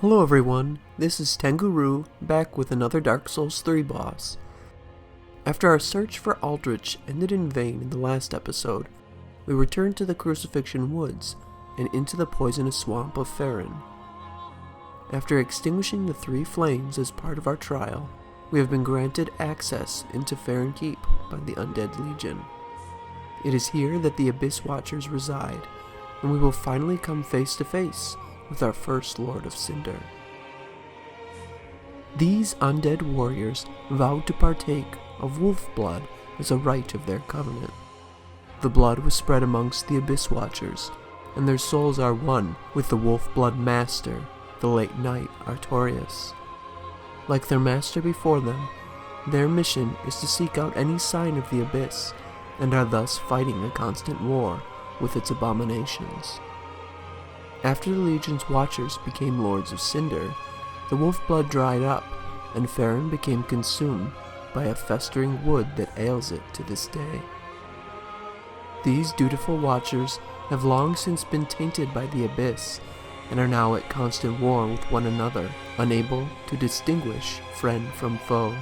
Hello everyone, this is Tenguru, back with another Dark Souls 3 boss. After our search for Aldrich ended in vain in the last episode, we returned to the Crucifixion Woods and into the poisonous swamp of Farron. After extinguishing the 3 flames as part of our trial, we have been granted access into Farron Keep by the Undead Legion. It is here that the Abyss Watchers reside, and we will finally come face to face with our first Lord of Cinder. These undead warriors vowed to partake of wolf blood as a rite of their covenant. The blood was spread amongst the Abyss Watchers, and their souls are one with the wolf blood master, the late knight Artorias. Like their master before them, their mission is to seek out any sign of the Abyss, and are thus fighting a constant war with its abominations. After the Legion's Watchers became Lords of Cinder, the wolf blood dried up, and Farron became consumed by a festering wood that ails it to this day. These dutiful Watchers have long since been tainted by the Abyss, and are now at constant war with one another, unable to distinguish friend from foe.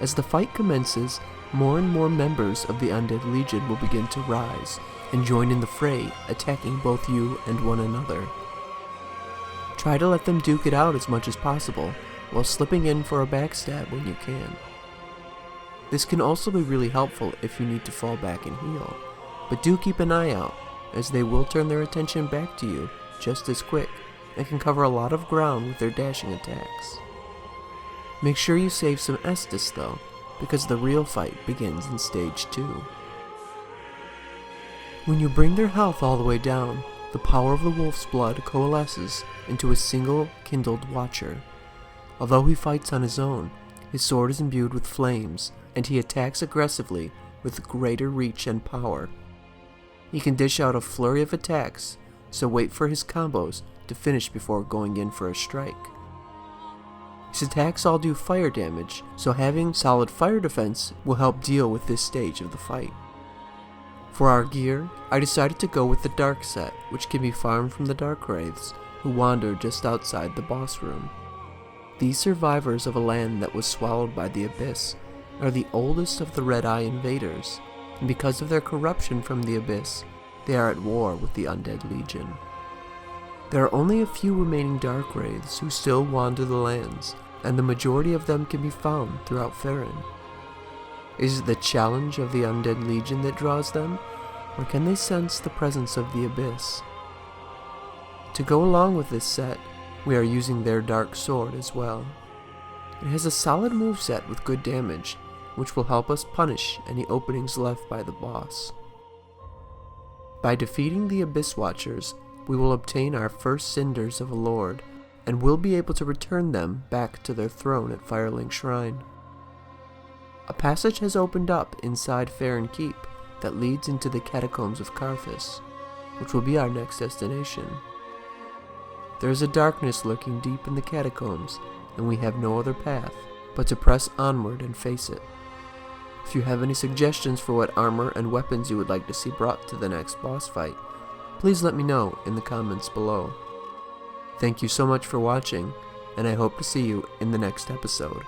As the fight commences, more and more members of the Undead Legion will begin to rise and join in the fray, attacking both you and one another. Try to let them duke it out as much as possible, while slipping in for a backstab when you can. This can also be really helpful if you need to fall back and heal, but do keep an eye out, as they will turn their attention back to you just as quick, and can cover a lot of ground with their dashing attacks. Make sure you save some Estus though, because the real fight begins in stage 2. When you bring their health all the way down, the power of the wolf's blood coalesces into a single kindled Watcher. Although he fights on his own, his sword is imbued with flames, and he attacks aggressively with greater reach and power. He can dish out a flurry of attacks, so wait for his combos to finish before going in for a strike. His attacks all do fire damage, so having solid fire defense will help deal with this stage of the fight. For our gear, I decided to go with the Dark set, which can be farmed from the Dark Wraiths, who wander just outside the boss room. These survivors of a land that was swallowed by the Abyss are the oldest of the Red Eye invaders, and because of their corruption from the Abyss, they are at war with the Undead Legion. There are only a few remaining Dark Wraiths who still wander the lands, and the majority of them can be found throughout Farron. Is it the challenge of the Undead Legion that draws them, or can they sense the presence of the Abyss? To go along with this set, we are using their Dark Sword as well. It has a solid moveset with good damage, which will help us punish any openings left by the boss. By defeating the Abyss Watchers, we will obtain our first cinders of a Lord, and will be able to return them back to their throne at Firelink Shrine. A passage has opened up inside Farron Keep that leads into the catacombs of Karthus, which will be our next destination. There is a darkness lurking deep in the catacombs, and we have no other path but to press onward and face it. If you have any suggestions for what armor and weapons you would like to see brought to the next boss fight, please let me know in the comments below. Thank you so much for watching, and I hope to see you in the next episode.